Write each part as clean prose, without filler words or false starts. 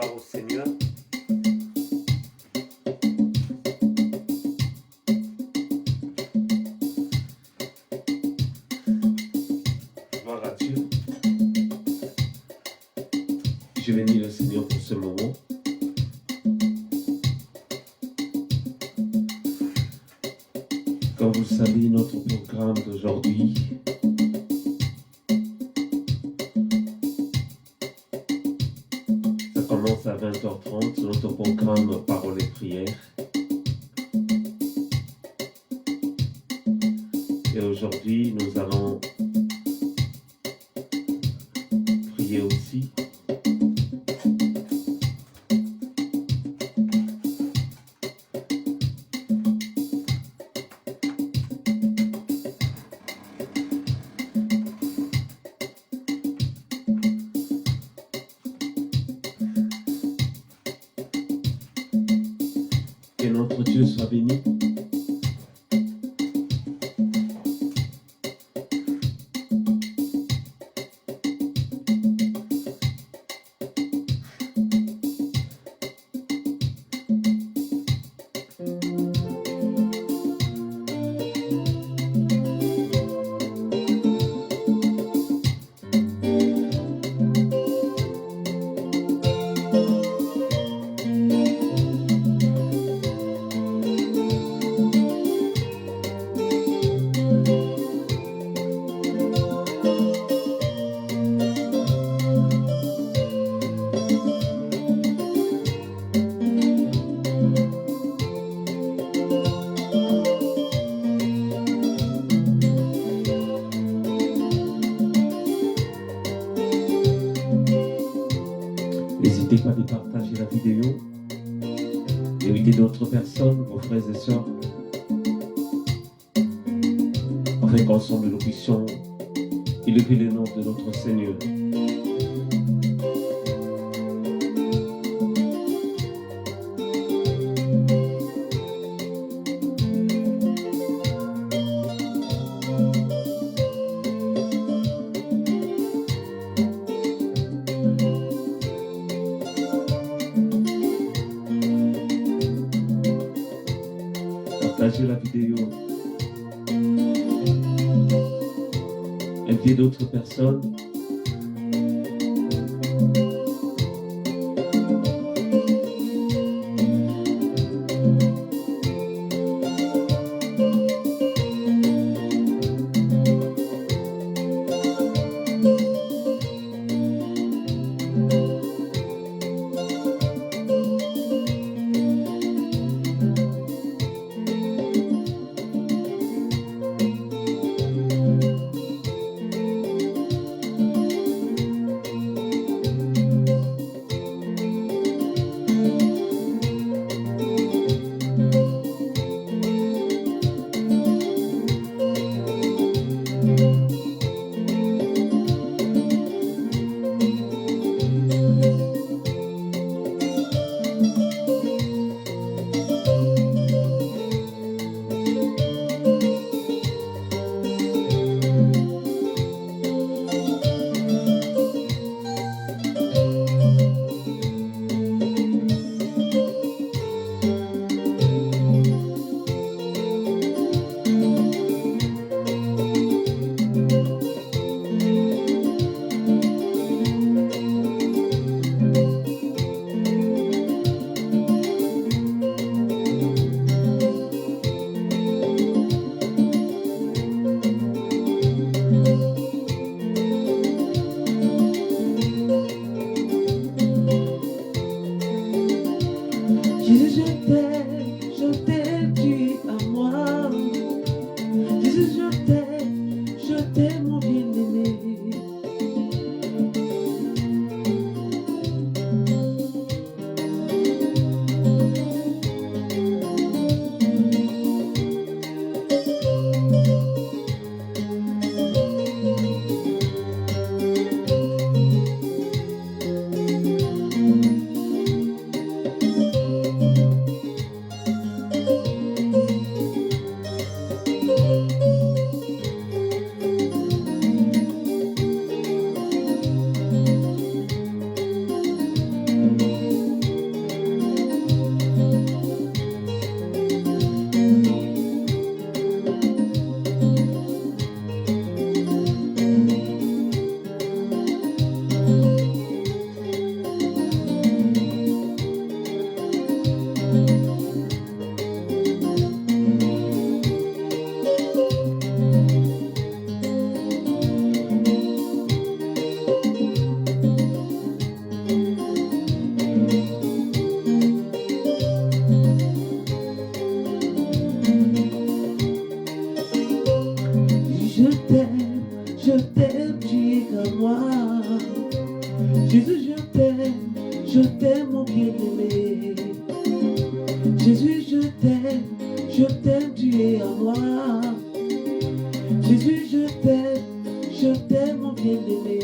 Gloire au Seigneur. Gloire à Dieu. Je bénis le Seigneur pour ce moment. Comme vous le savez, notre programme d'aujourd'hui ça commence à 20h30, notre programme Parole et prière. Et aujourd'hui, nous allons prier aussi. Que notre Dieu soit béni. N'hésitez pas à partager la vidéo, invitez d'autres personnes, vos frères et sœurs, afin qu'ensemble nous puissions élever le nom de notre Seigneur. Partagez la vidéo, invitez d'autres personnes. Jésus, je t'aime mon bien-aimé. Jésus, je t'aime, tu es à moi. Jésus, je t'aime mon bien-aimé.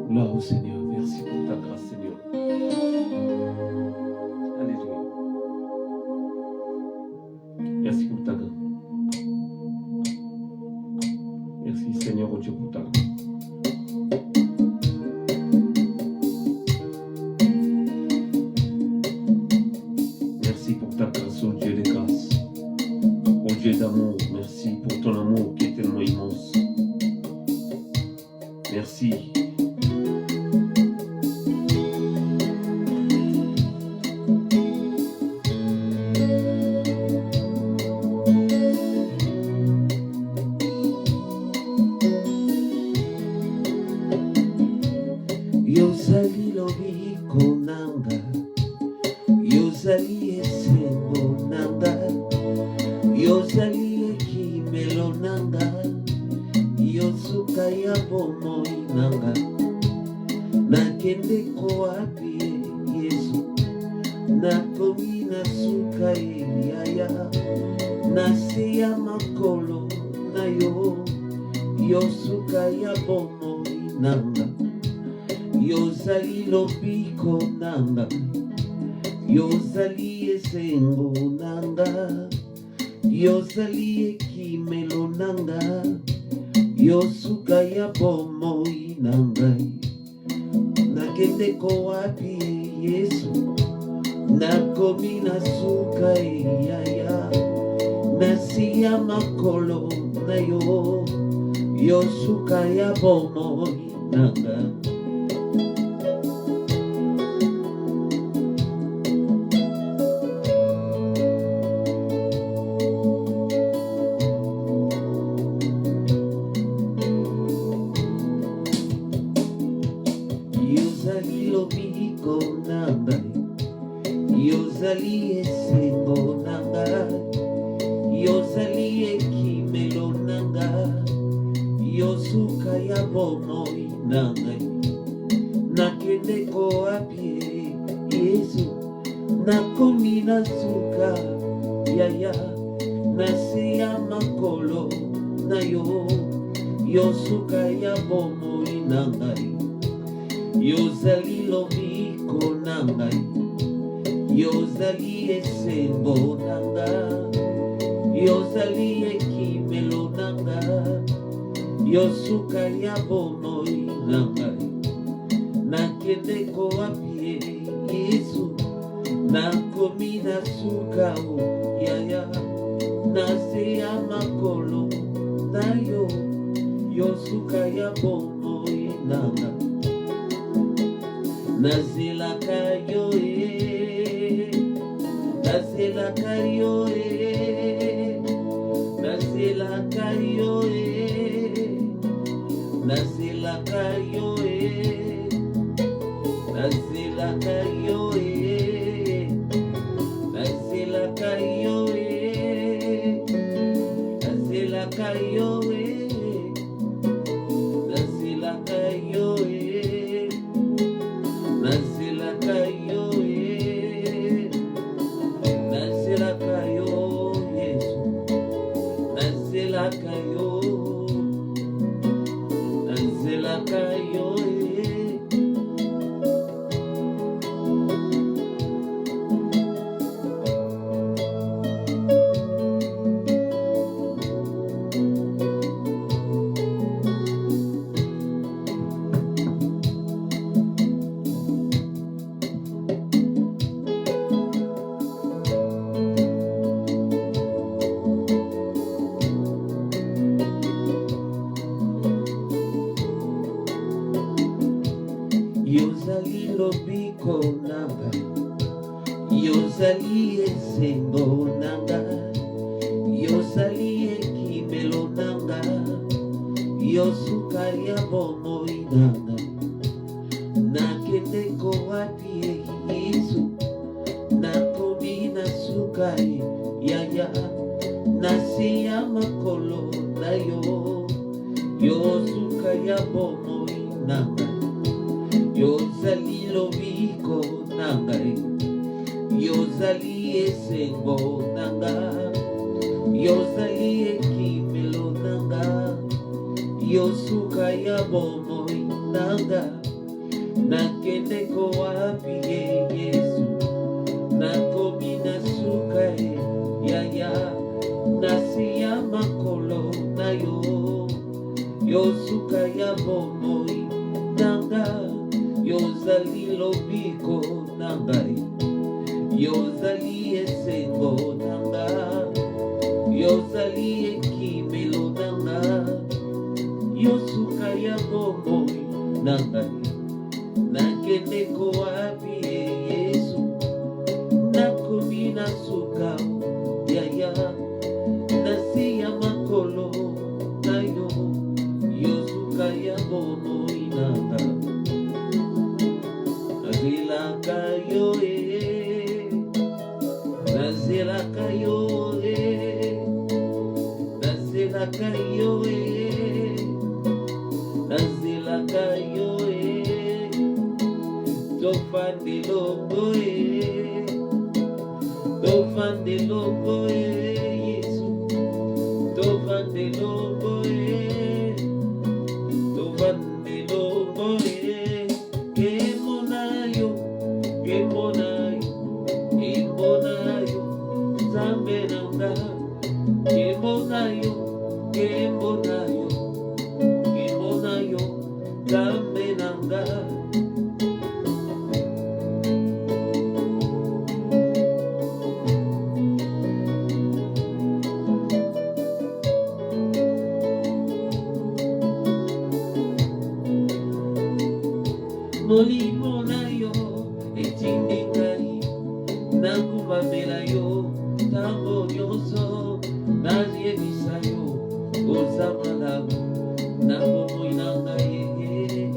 Gloire au Seigneur, merci pour ta grâce, Seigneur. Alléluia. Merci pour ta grâce. Merci Seigneur, oh Dieu, pour ta grâce. Merci pour ta grâce, oh Dieu des grâces. Oh Dieu d'amour, merci pour ton amour qui est tellement immense. Merci. Yozali lobiko nanga, yozali esengo nanga, yozali ekimelo nanga, yosuka ya bomoi nanga. Nakende ko wapi Yesu, nakomi nasuka yaya, nase ya makolo na yo, yosuka ya bomoi nanga. Yozali lobiko nanga, yozali esengo nanga, yozali ekimelo nanga, yosuka ya bomoi nanga. Nakende ko wapi Yesu, nakomi nasuka yaya, nasi ya makolo na yo, yosuka ya bomoi nanga. Yozali lobiko nanga, yozali esengo nanga, yozali ekimelo nanga, yosuka ya bomoi nanga. Nakende ko wapi Yesu, nakomi nasuka yaya, nase ya makolo na yo, yosuka ya bomoi nanga. Yozali lobiko nanga, yozali esengo nanga, yozali ekimelo nanga, yosuka ya bomoi nanga. Nakende ko wapi Yesu, nakomi nasuka yaya, nase ya makolo na yo, yosuka ya bomoi nanga. Nazilaka yo nazilaka yo nazilaka yo nazilaka yo nazilaka yo nazilaka yo nazilaka yo nazilaka yo nazilaka yo nazilaka yo Yesu, nazilaka yo nazilaka yo yozali lobiko nanga, yozali esengo nanga, yozali ekimelo nanga, yosuka ya bomoi nanga. Nakende ko wapi Yesu, nakomi nasuka yaya, nasi ya makolo na yo, yosuka ya bomoi nanga, yozali lobiko nanga, yozali esengo nanga, yozali ekimelo nanga, yosuka ya bomoi nanga. Nakende ko wapi Yesu, nakomi nasuka yaya, nasi ya makolo na yo, yosuka ya bomoi nanga, yozali lobiko nanga, yozali esengo nanga, yozali ekimelo nanga, yosuka ya bomoi nanga. Nakende ko wapi Yesu, nakomi nasuka yaya, nasi ya makolo na yo, yosuka ya bomoi nanga. Nazilaka yo nazilaka yo nazilaka yo nazilaka yo Tofande logo Yesu, tofande logo kemonayo, kemonayo, kemonayo, zambe nanga, kemonayo, kemonayo, kemonayo, zambe nanga. Molimo na yo etindikai, nakubamela yo tango nyonso, naziyebisa yo oza malamu na bomoi nanga ye.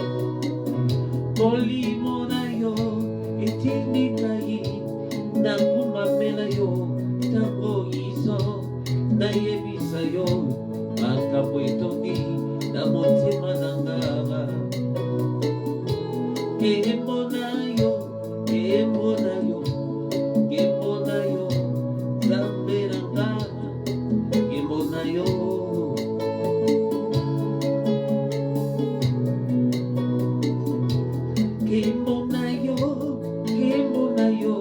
Molimo na yo etindikai, nakubamela yo tango nyonso, naziyebisa yo makambo etondi na motema nanga. Kemonayo, kemonayo, kemonayo, zambe nanga, kemonayo. Kemonayo, kemonayo,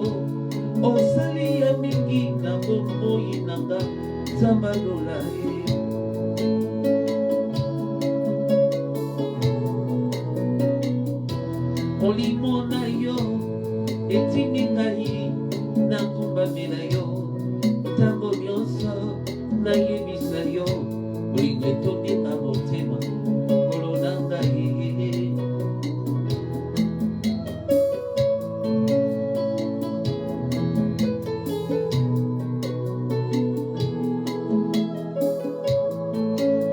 osali ya mingi na bomoi nanga, zambalola Molimo na yo etindikai, nakumbamela yo tango nyonso, nayebisa yo bolingo etondi na motema kolo nanga ye.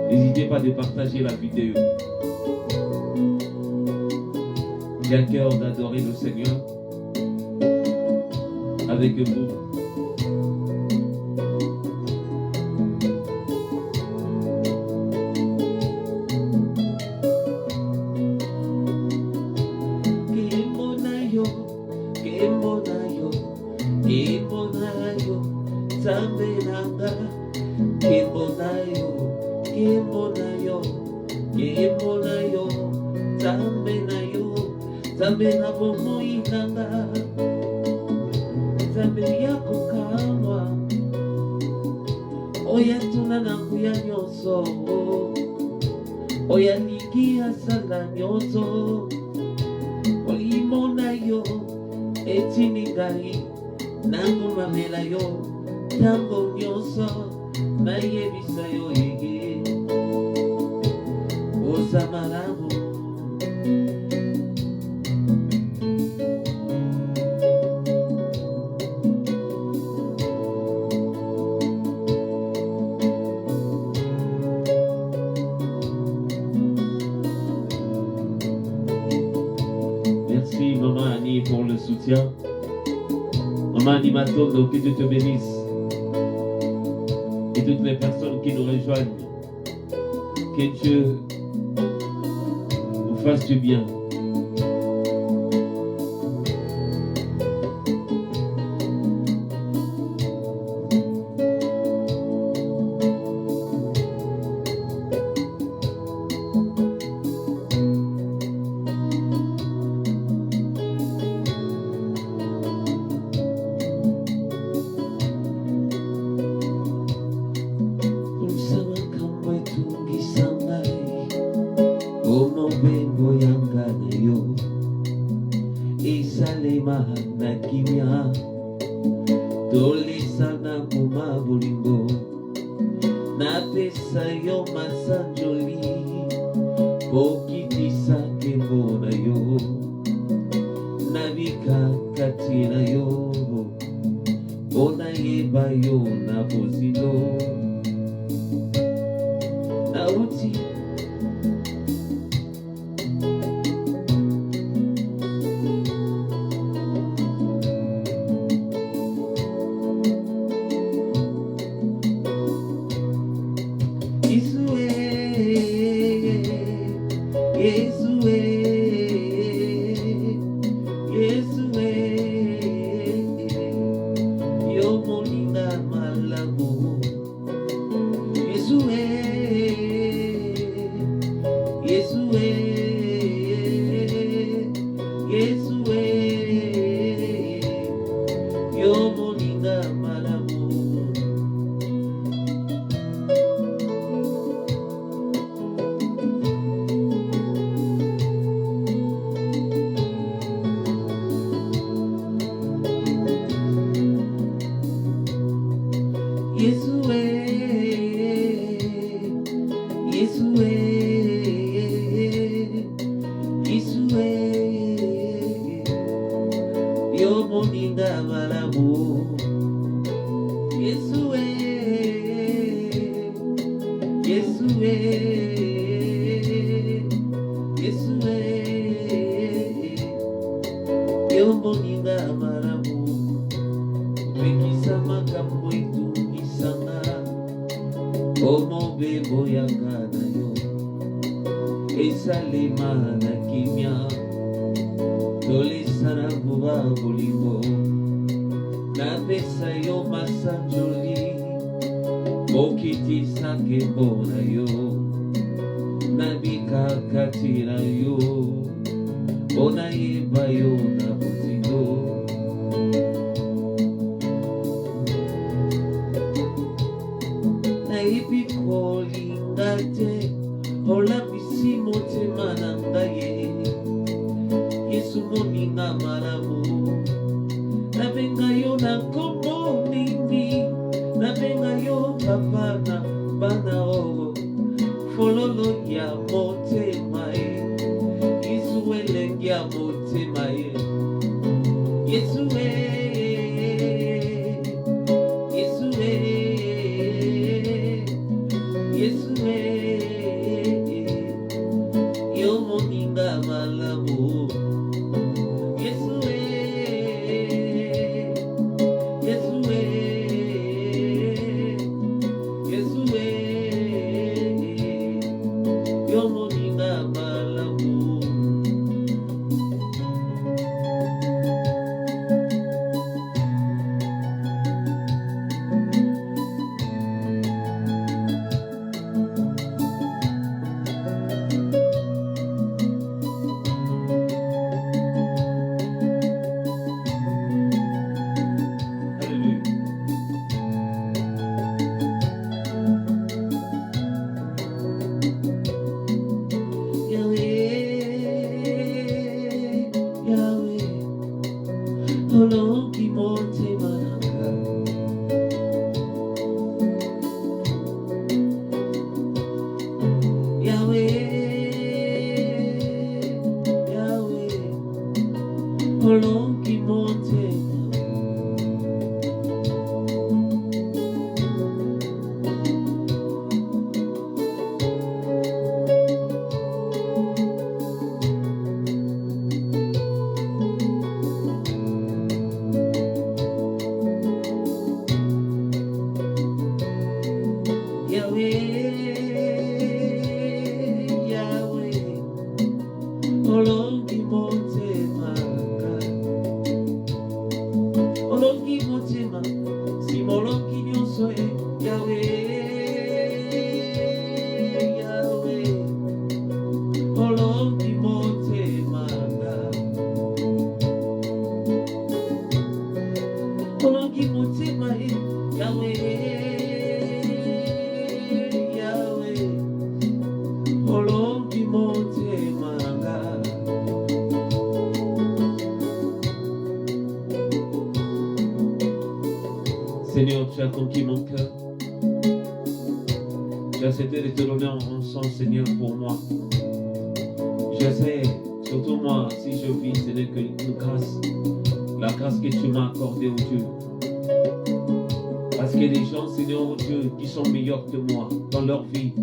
N'hésitez pas de partager la vidéo. J'ai à cœur d'adorer le Seigneur avec vous. Kemonayo, kemonayo, kemonayo, zambe nanga, kemonayo, kemonayo, kemonayo, zambe nayo. Zambe na bomoi nanga, zambe yako kamwa, oya tuna nangu ya nyonso, oya niki asala nyonso, molimo na yo etiningai, nangu mamela yo tango nyonso, nayebisa yo yege, oza malamu. Maman Annie pour le soutien. Maman Annie Matondo, que Dieu te bénisse. Et toutes les personnes qui nous rejoignent. Que Dieu vous fasse du bien. olongi motema olongi motema si molongi nyonso e Yahweh Yahweh olongi motema olongi motema e Yahweh Yahweh olongi motema Seigneur, tu as conquis mon cœur. Tu as accepté de te donner en sang, Seigneur, pour moi. J'essaie, surtout moi, si je vis, ce n'est qu'une grâce. La grâce que tu m'as accordée, oh Dieu. Parce qu'il y a des gens, Seigneur, oh Dieu, qui sont meilleurs que moi dans leur vie,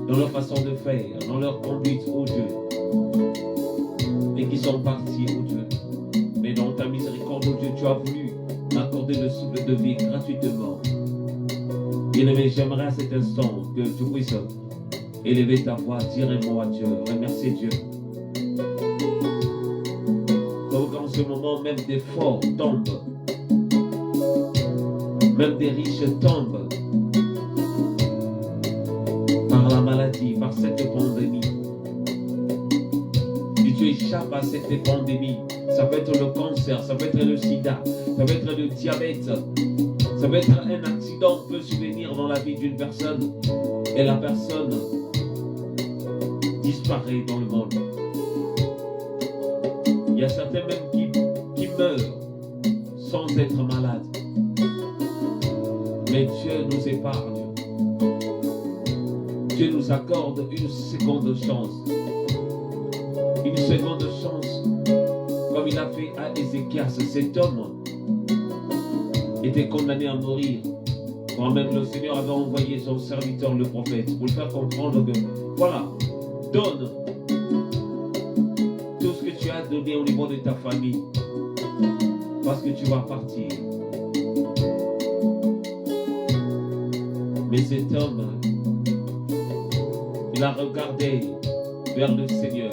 dans leur façon de faire, dans leur conduite, oh Dieu. Et qui sont partis, oh Dieu. Mais dans ta miséricorde, oh Dieu, tu as voulu m'accorder le souffle de vie gratuitement. Bien-aimé, j'aimerais à cet instant que tu puisses élever ta voix, dire un mot à Dieu, remercier Dieu. Donc en ce moment, même des forts tombent, même des riches tombent par la maladie, par cette pandémie. Si tu échappes à cette pandémie, ça peut être le cancer, ça peut être le sida, ça peut être le diabète, ça peut être un accident qui peut survenir dans la vie d'une personne et la personne disparaît dans le monde. Il y a certains même qui meurent sans être malades. Mais Dieu nous épargne. Dieu nous accorde une seconde chance. Une seconde chance, comme il a fait à Ézéchias. Cet homme était condamné à mourir. Quand même le Seigneur avait envoyé son serviteur, le prophète, pour lui faire comprendre que, voilà, donne tout ce que tu as donné au niveau de ta famille, parce que tu vas partir. Mais cet homme, il a regardé vers le Seigneur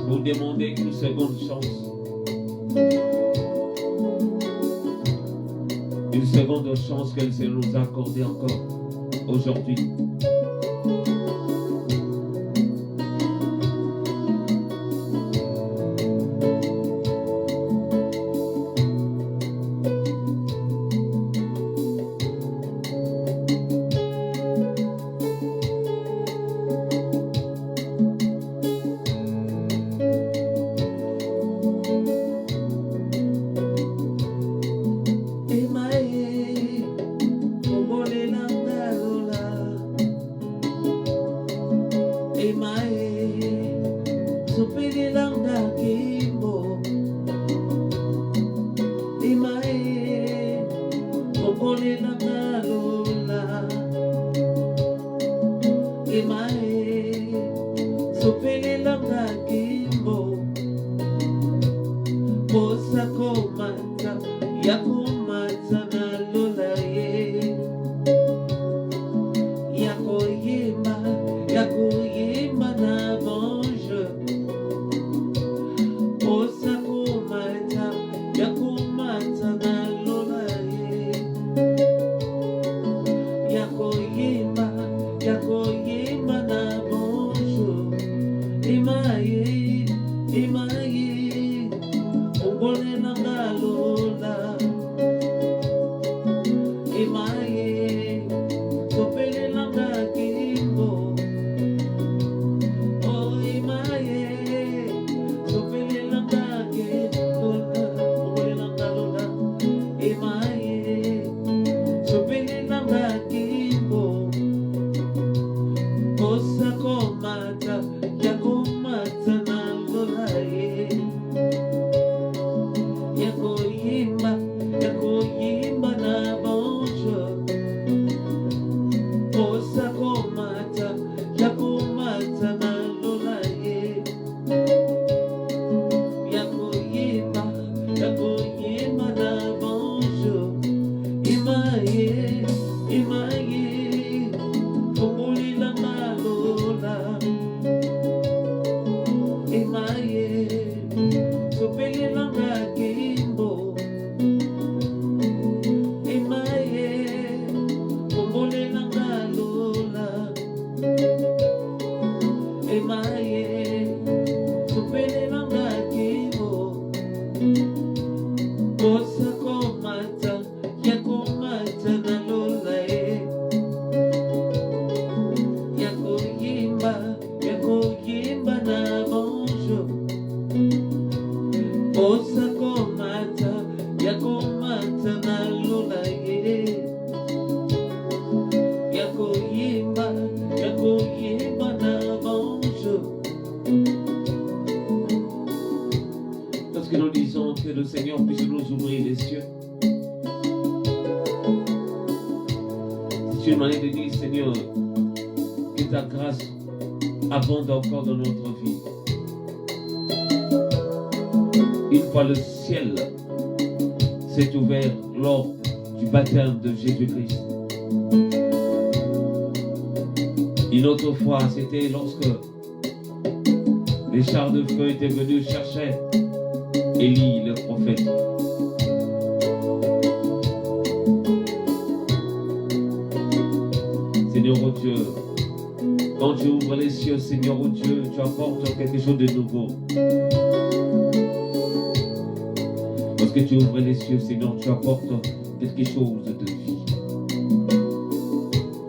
pour demander une seconde chance. Une seconde chance qu'elle nous a accordée encore aujourd'hui. Kosa komata ya komata na lola ye que le Seigneur puisse nous ouvrir les cieux. C'est une manière de dire, Seigneur, que ta grâce abonde encore dans notre vie. Une fois le ciel s'est ouvert lors du baptême de Jésus-Christ. Une autre fois, c'était lorsque les chars de feu étaient venus chercher Élie, le prophète. Seigneur, oh Dieu, quand tu ouvres les cieux, Seigneur, oh Dieu, tu apportes quelque chose de nouveau. Lorsque tu ouvres les cieux, Seigneur, tu apportes quelque chose de vie.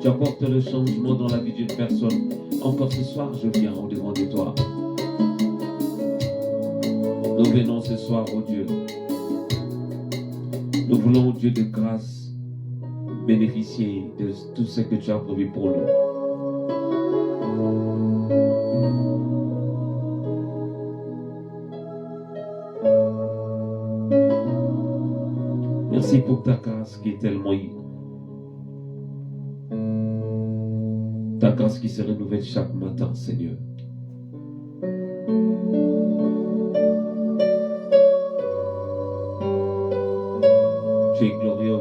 Tu apportes le changement dans la vie d'une personne. Encore ce soir, je viens au-devant de toi. Nous venons ce soir, oh Dieu. Nous voulons, Dieu de grâce, bénéficier de tout ce que tu as prévu pour nous. Merci pour ta grâce qui est tellement... Ta grâce qui se renouvelle chaque matin, Seigneur. Tu es glorieux.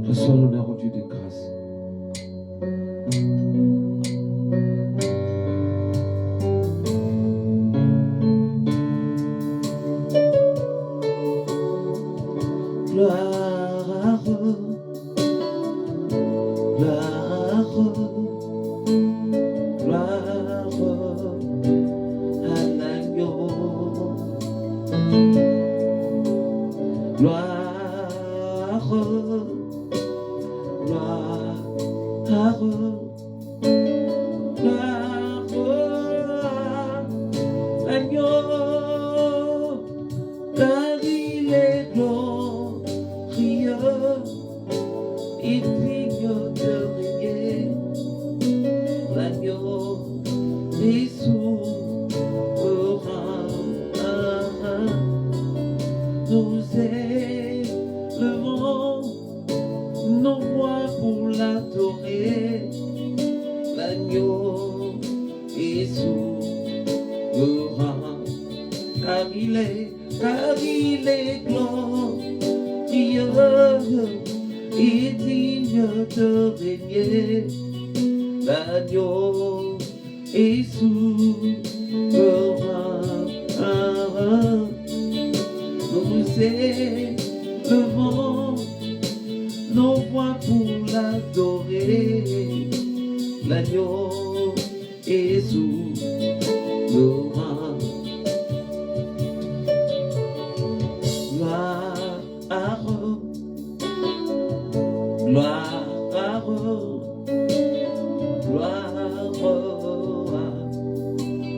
Reçois l'honneur au Dieu de grâce. Gloire, gloire, gloire à l'agneau. Gloire. Car il est glorieux et digne de régner. L'agneau est souverain. Nous élevons nos voix pour l'adorer. L'agneau est souverain. Car il est glorieux et digne de régner. L'agneau est souverain. Nous élevons nos voix pour l'adorer. L'agneau est souverain. Gloire, gloire à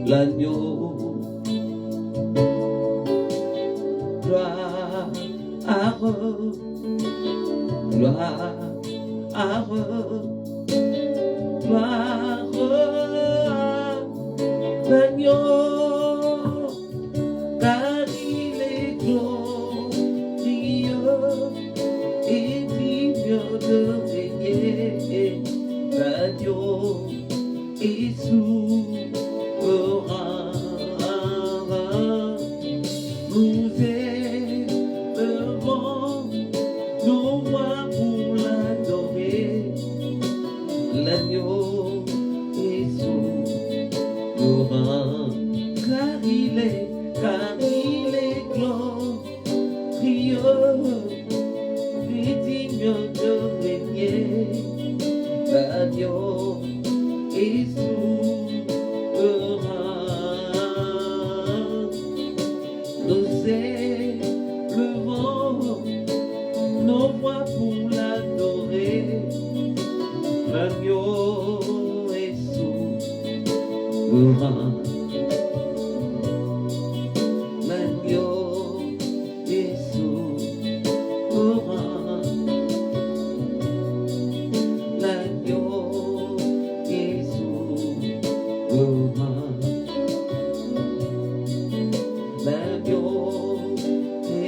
l'agneau. Gloire, gloire, gloire à l'agneau. Car il est glorieux et digne de régner. L'agneau est souverain. Nous élevons nos voix pour l'adorer. L'agneau est souverain. Car il est glorieux et digne de régner. L'agneau est souverain. Nous élevons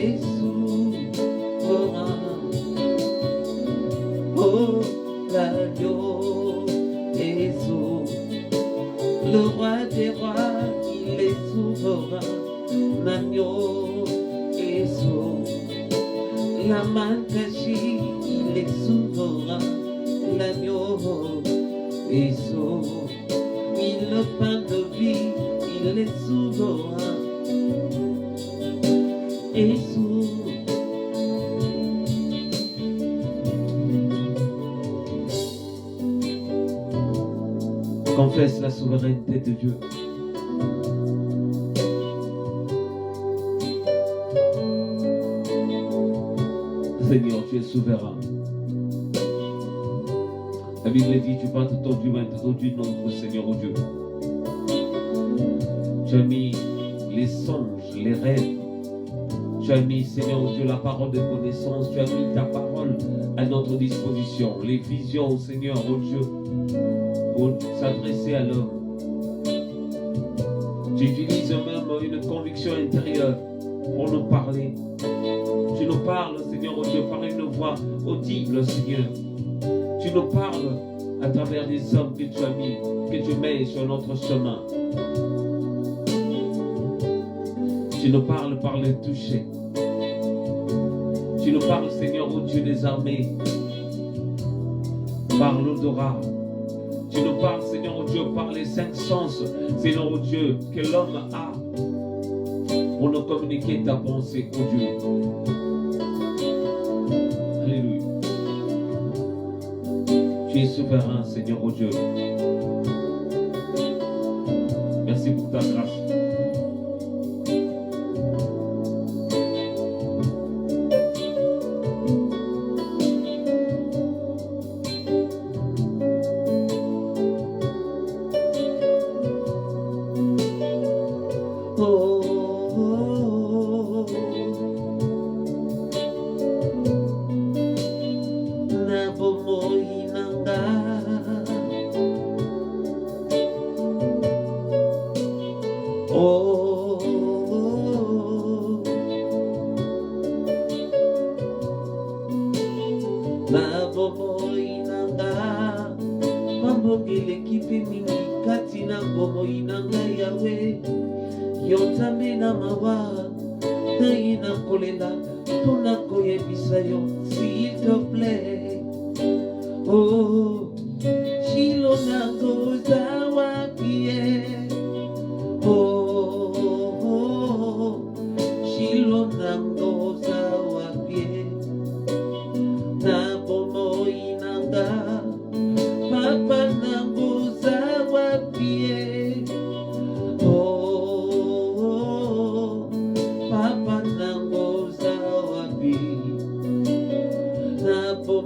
et souverain. Oh, l'agneau est souverain, le roi des rois, il est souverain. L'agneau est souverain, la main cachée, il est souverain. L'agneau est souverain, oui, le pain de vie, il est souverain. Et souverain. Confesse la souveraineté de Dieu. Seigneur, tu es souverain. La Bible dit, tu portes ton Dieu, ton Dieu, notre Seigneur, oh Dieu. Tu as mis les songes, les rêves. Tu as mis, Seigneur, oh Dieu, la parole de connaissance. Tu as mis ta parole à notre disposition. Les visions, Seigneur, oh Dieu, pour s'adresser à l'homme. Tu utilises même une conviction intérieure pour nous parler. Tu nous parles, Seigneur, oh Dieu, par une voix audible, Seigneur. Tu nous parles à travers les hommes que tu as mis, que tu mets sur notre chemin. Tu nous parles par le toucher. Tu nous parles, Seigneur, ô Dieu des armées, par l'odorat. Tu nous parles, Seigneur, ô Dieu, par les 5 sens, Seigneur, ô Dieu, que l'homme a pour nous communiquer ta pensée, ô Dieu. Alléluia. Tu es souverain, Seigneur, ô Dieu. Merci pour ta grâce. S'il te plaît, oh, Shilonango Zawapie, oh, Shilonango Zawapie, Nabomo Inanga, Papa Nango Zawapie, oh, Papa Nango Zawapie.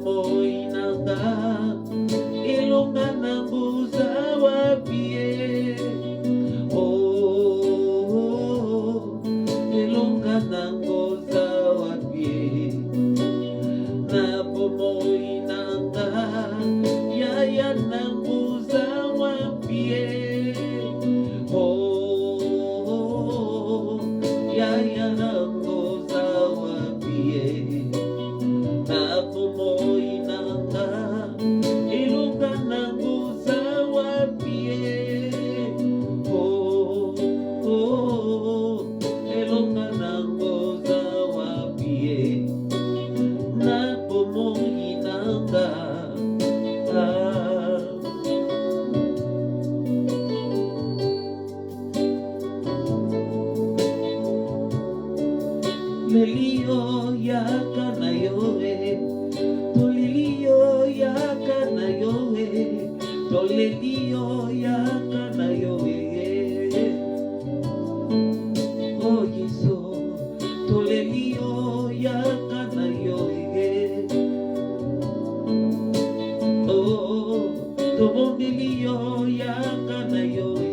Moinanga ilunga nambuza wapie, oh, ilunga nambuza wapie, napo moinanga yaya nambuza wapie, oh, yaya nambuza wapie. Lelio ya kanayoe, tolilio ya kanayoe, tolilio ya kanayoe. Oh Yesu, tolilio ya kanayoe. Oh, tolilio ya kanayoe.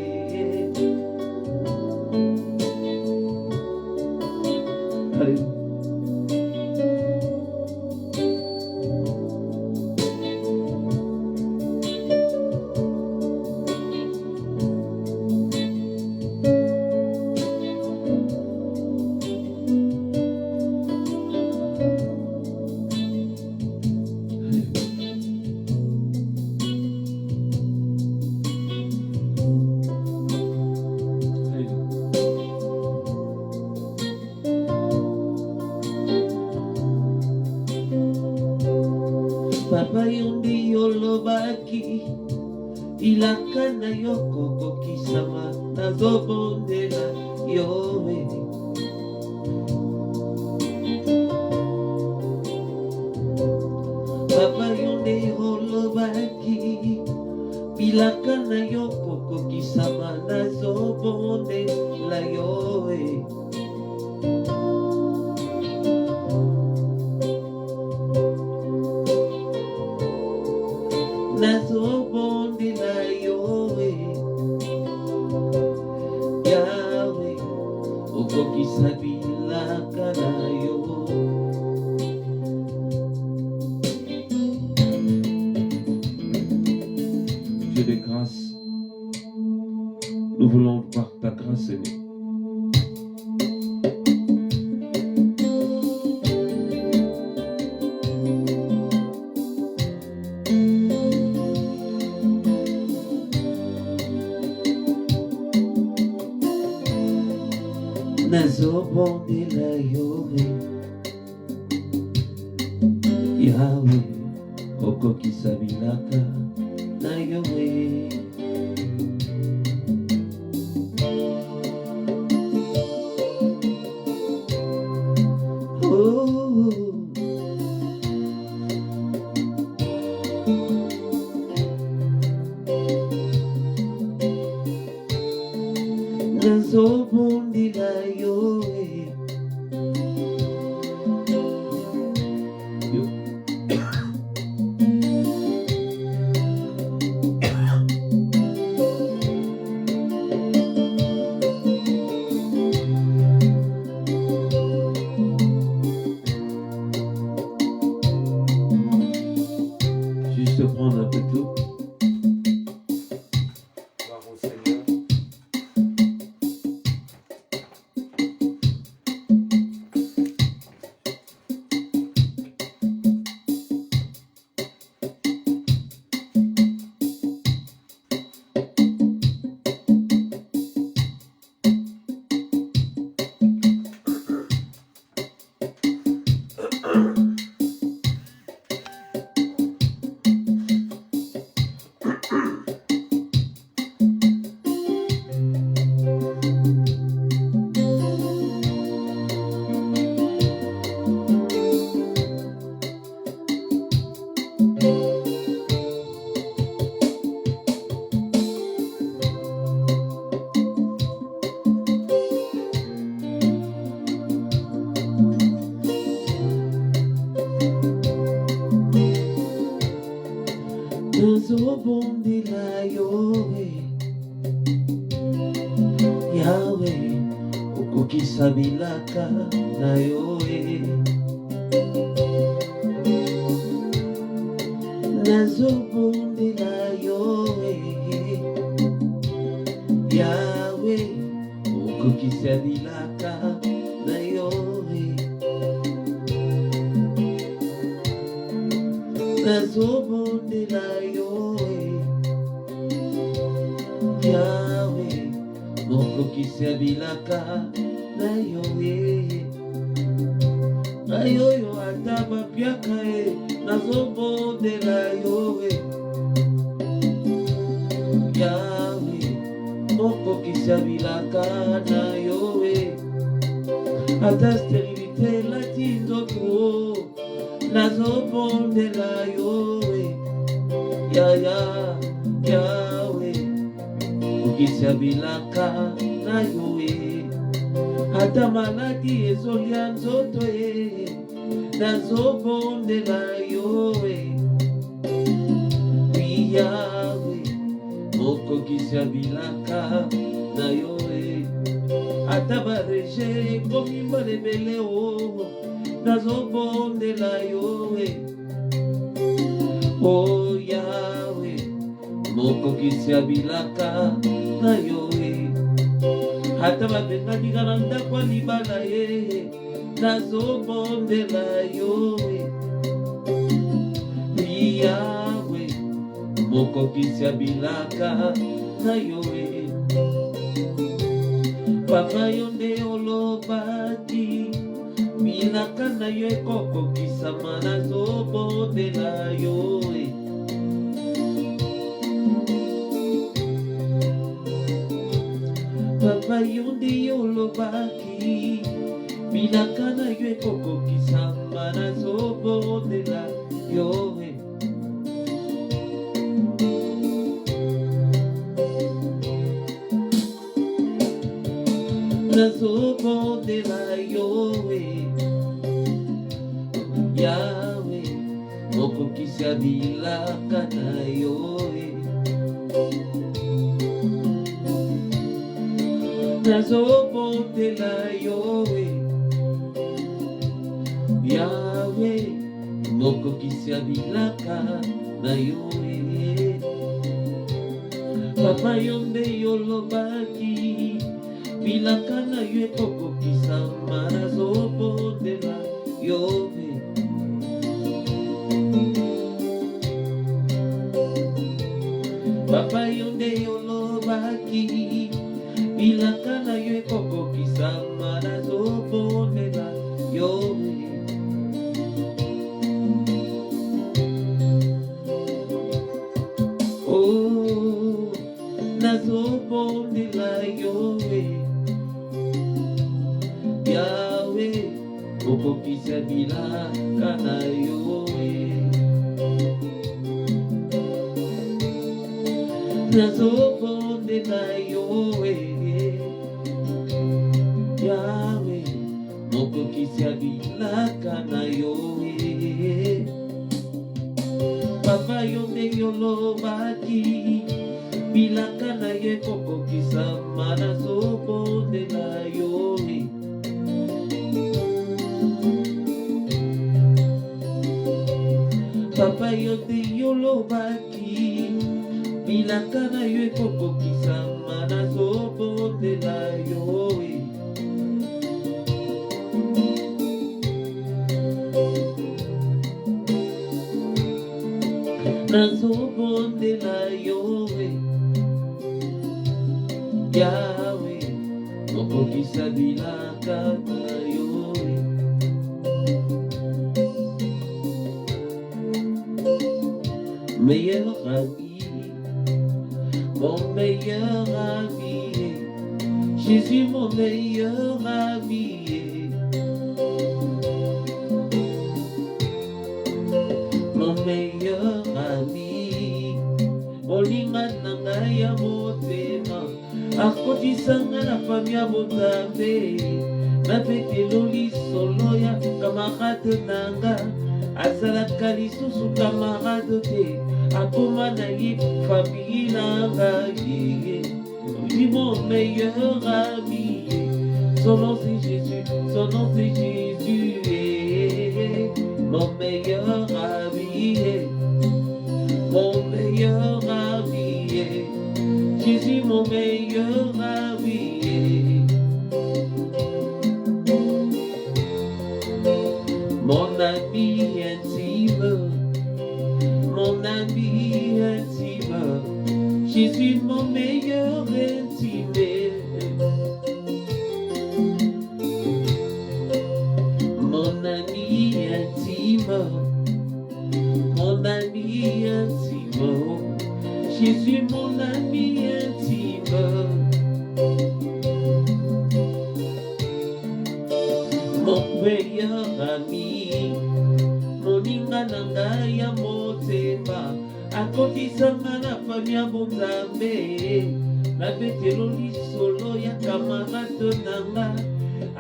Papa yondi olobaki ilaka na yo kokokisama nazobondela yowe. Papa yondi olobaki ilaka na yo kokokisama nazobondela yowe. Nazobondela yowe Yahweh okokisabilaka na yo. Dieu de grâce, nous voulons voir ta grâce, Seigneur. Nazobondela yowe Yahweh okokisabilaka na yowe. Nazobondela yowe Juste prendre un peu d'eau. Gloire au Seigneur. Nazobondela yowe Yahweh okokisabilaka na yowe. Nazobondela yowe Yahweh okokisabilaka na yowe. Nazobondela yowe Yahweh okokisabilaka na yowe. Ayoyo ata bapiaka nazobondela yowe Yahweh okokisabilaka na yowe. Ata sterilité lati nzoto nazobondela yowe Yahweh okokisabilaka na yowe. Ata maladi ezolia nzoto nazobondela yowe Yahweh okokisabilaka na yowe. Ata bareje ekomi malebele nazobondela yowe oh Yahweh okokisabilaka na yowe. Ata babenganika na ndako ya libala nazobondela yowe Yahweh okokisabilaka na yowe. Papa yonde olobaki Milakana yo ekoko kisama nazobondela yo Papa yonde yolobaki Milakana yo ekoko kisama nazobondela yo Nazobondela yo Yahweh mokokisi abilaka na yo Nazobondela yo Yahweh mokokisi abilaka na yo Papa yonde yolobaki Bilaka na yo ekokokisama nazobondela yo Papa yonde yolobaki Bilaka na yo ekokokisama nazobondela yo Oh nazobondela yo Yahweh okokisa bilaka na yo nazobondela yo Yahweh okokisa bilaka na yo Papa yonde yolobaki bilaka na yo ekokokisa nazobondela yo Papa yote yolobaki bilaka na yo ekokokisama nazobondela yo nazobondela yo Yahweh okokisa bilaka na yo meilleur ami, mon meilleur ami, Jésus mon meilleur ami, mon meilleur ami, olinga nanga ya motema, akotisanga na fami ya botambe, napetelo lisolo ya kamarade nanga, azalaka lisusu kamarade te akoma na ye famille nanga ye lui mon meilleur ami son nom c'est Jésus mon meilleur ami Jésus mon meilleur ami mon ami intime, Jésus mon meilleur intime, mon ami intime, Jésus mon ami intime, mon meilleur ami, mon ingananga ya motema, akotisanga na fami ya bonzambe, napetelo lisolo ya kamarade nanga,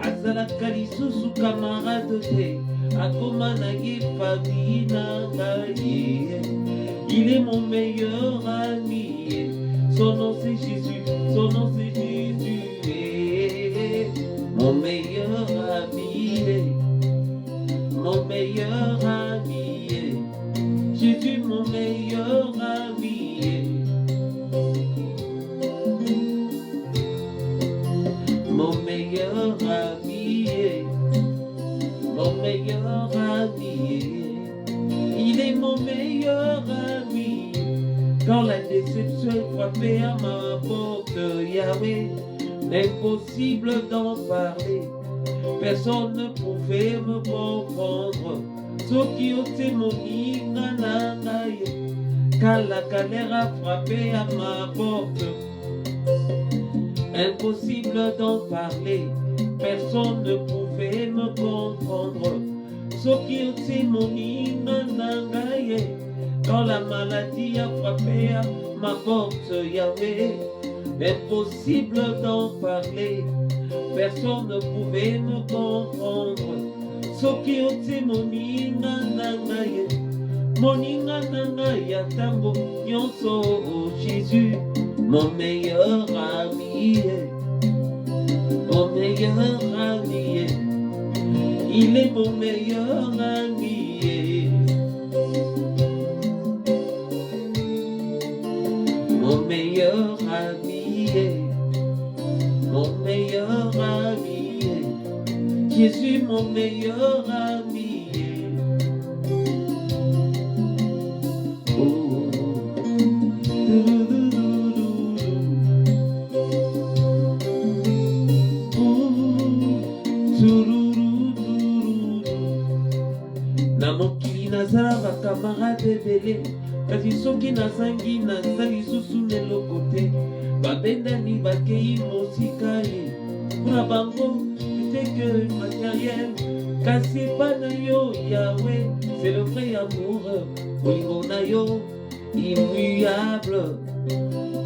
azalaka lisusu kamarade te, akoma na ye fami nanga ye. Il est mon meilleur ami, son nom c'est Jésus, mon meilleur ami, Jésus mon meilleur ami, mon meilleur ami, il est mon meilleur ami. Quand la déception est frappée à ma porte, Yahweh, impossible d'en parler. Personne ne pouvait me comprendre. Ceux qui ont témoigné, quand la galère a frappé à ma porte. Impossible d'en parler, personne ne pouvait me comprendre. Ceux qui ont témoigné, quand la maladie a frappé à ma porte, Yahweh, impossible d'en parler, personne ne pouvait me comprendre. Ceux qui ont témoigné, moninga nanga ya tango nyonso, Jésus, mon meilleur ami, mon meilleur ami, il est mon meilleur ami, mon meilleur ami, mon meilleur ami, Jésus, mon meilleur ami. Na mokili nazala bakamarade ebele, kasi soki nazangi nazali susu neloko te, babendani bakei mosika ye mpona bango que matériel, kasi pa na yo Yahweh, c'est le vrai amour, bolingo na yo immuable,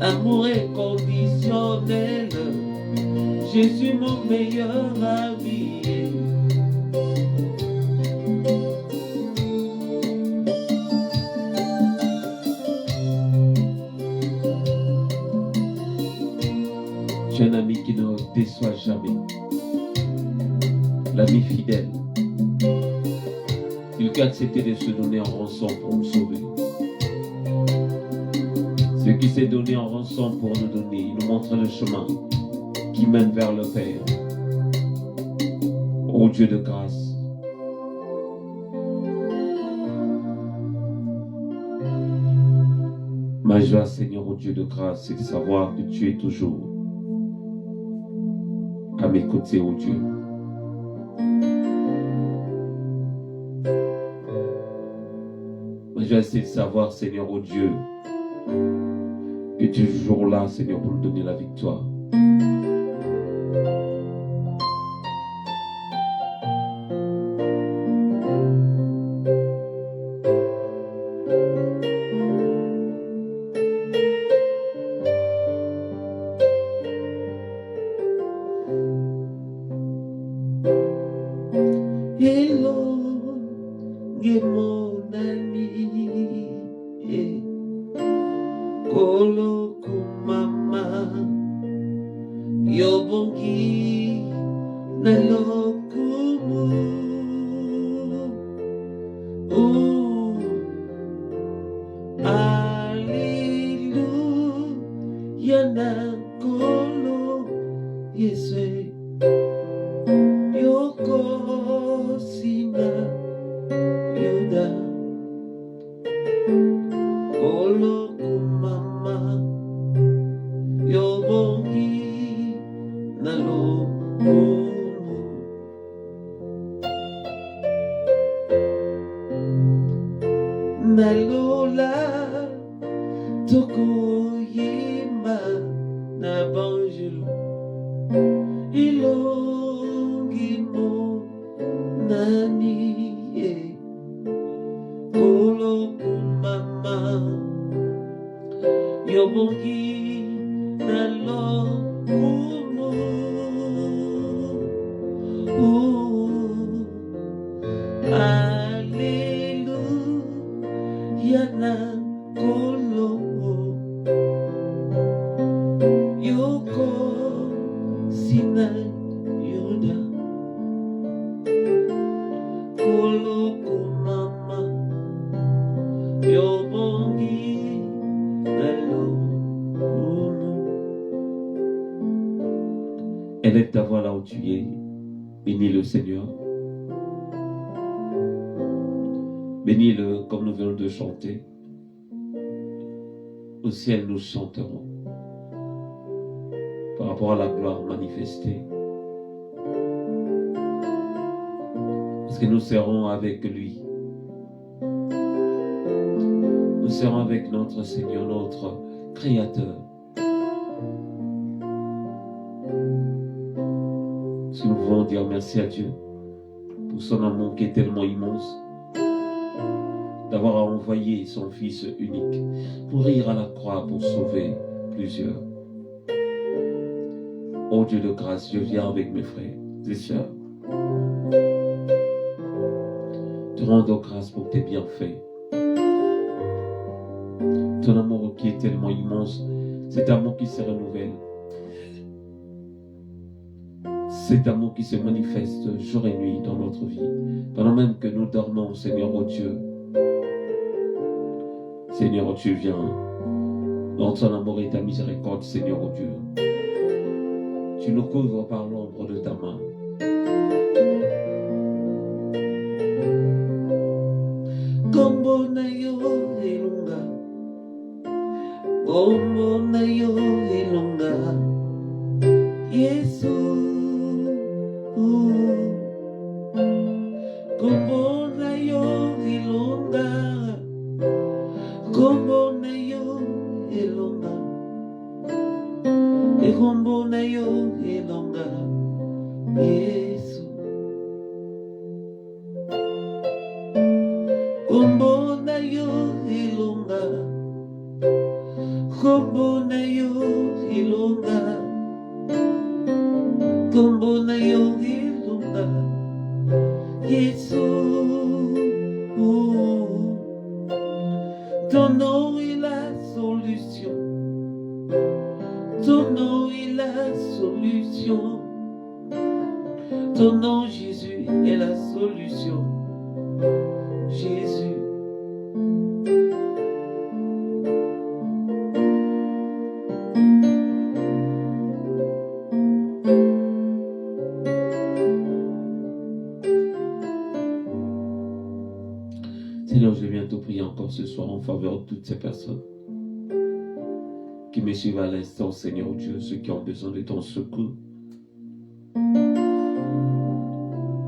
amour inconditionnel, Jésus mon meilleur ami. Tu es un ami qui ne déçoit jamais, l'ami fidèle, il qui a accepté de se donner en rançon pour nous sauver. Ce qui s'est donné en rançon pour nous donner, il nous montre le chemin qui mène vers le Père. Ô Dieu de grâce, ma joie, Seigneur, ô Dieu de grâce, c'est de savoir que tu es toujours à mes côtés, ô Dieu. Ma joie, c'est de savoir, Seigneur, ô Dieu, que tu es toujours là, Seigneur, pour nous donner la victoire. Élève ta voix là où tu es, bénis le Seigneur. Bénis-le comme nous venons de chanter. Au ciel, nous chanterons par rapport à la gloire manifestée. Parce que nous serons avec lui. Nous serons avec notre Seigneur, notre Créateur. Si nous pouvons dire merci à Dieu pour son amour qui est tellement immense, d'avoir envoyé son Fils unique mourir à la croix pour sauver plusieurs. Oh Dieu de grâce, je viens avec mes frères et sœurs. Te rendre grâce pour tes bienfaits. Ton amour qui est tellement immense, cet amour qui se renouvelle. Cet amour qui se manifeste jour et nuit dans notre vie. Pendant même que nous dormons, Seigneur, oh Dieu. Seigneur, oh tu viens. Dans ton amour et ta miséricorde, Seigneur, oh Dieu. Tu nous couvres par l'ombre de ta main. Kombo na yo elonga, kombo na yo elonga, Yesu. Kombo na yo elonga, kombo na yo elonga, kombo na yo elonga, Yesu. Kombo na yo elonga, kombo na yo elonga, kombo na yo elonga, Yesu. Ton nom est la solution, ton nom est la solution, ton nom Jésus est la solution. Jésus. Seigneur, je viens te prier encore ce soir en faveur de toutes ces personnes qui me suivent à l'instant, Seigneur Dieu, ceux qui ont besoin de ton secours.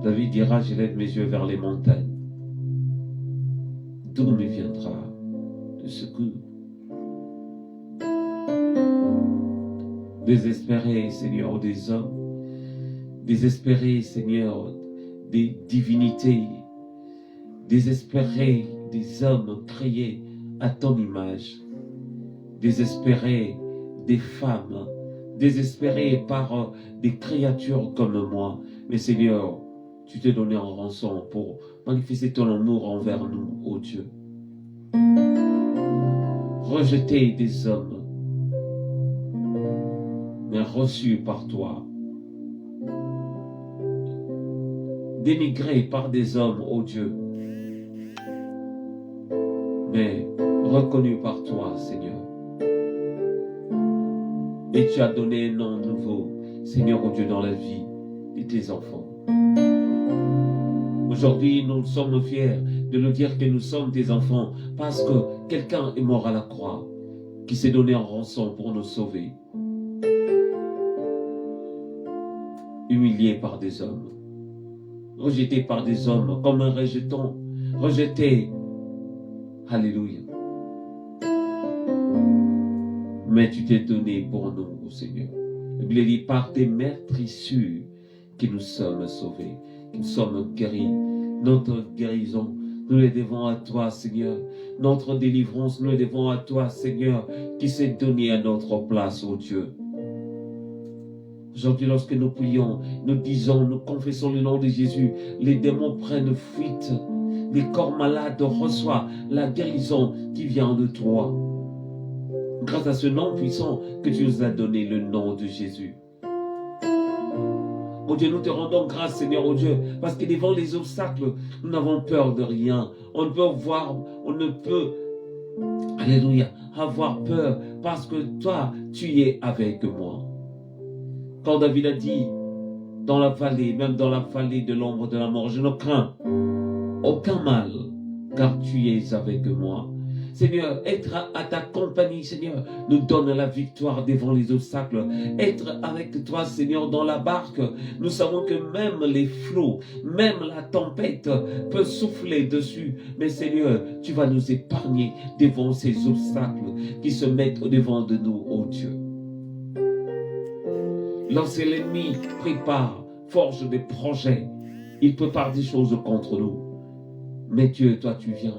David dira, je lève mes yeux vers les montagnes. D'où me viendra le secours? Désespéré, Seigneur, des hommes, désespéré, Seigneur, des divinités, désespéré des hommes créés à ton image, désespéré des femmes, désespéré par des créatures comme moi. Mais Seigneur, tu t'es donné en rançon pour manifester ton amour envers nous, ô Dieu. Rejeté des hommes, mais reçu par toi. Dénigré par des hommes, ô Dieu, mais reconnu par toi, Seigneur. Et tu as donné un nom nouveau, Seigneur, ô Dieu, dans la vie de tes enfants. Aujourd'hui, nous sommes fiers de nous dire que nous sommes des enfants parce que quelqu'un est mort à la croix, qui s'est donné en rançon pour nous sauver. Humilié par des hommes, rejeté par des hommes comme un rejeton, rejeté. Alléluia. Mais tu t'es donné pour nous, Seigneur. La Bible dit, par tes meurtrissures que nous sommes sauvés, que nous sommes guéris. Notre guérison, nous les devons à toi, Seigneur. Notre délivrance, nous les devons à toi, Seigneur, qui s'est donné à notre place, ô Dieu. Aujourd'hui, lorsque nous prions, nous disons, nous confessons le nom de Jésus, les démons prennent fuite, les corps malades reçoivent la guérison qui vient de toi. Grâce à ce nom puissant que tu nous as donné, le nom de Jésus. Oh Dieu, nous te rendons grâce, Seigneur, oh Dieu, parce que devant les obstacles, nous n'avons peur de rien. On ne peut voir, on ne peut, alléluia, avoir peur parce que toi, tu es avec moi. Quand David a dit, dans la vallée, même dans la vallée de l'ombre de la mort, je ne crains aucun mal, car tu es avec moi. Seigneur, être à ta compagnie, Seigneur, nous donne la victoire devant les obstacles. Être avec toi, Seigneur, dans la barque, nous savons que même les flots, même la tempête peut souffler dessus. Mais Seigneur, tu vas nous épargner devant ces obstacles qui se mettent au-devant de nous, oh Dieu. Lorsque l'ennemi prépare, forge des projets, il prépare des choses contre nous. Mais Dieu, toi, tu viens,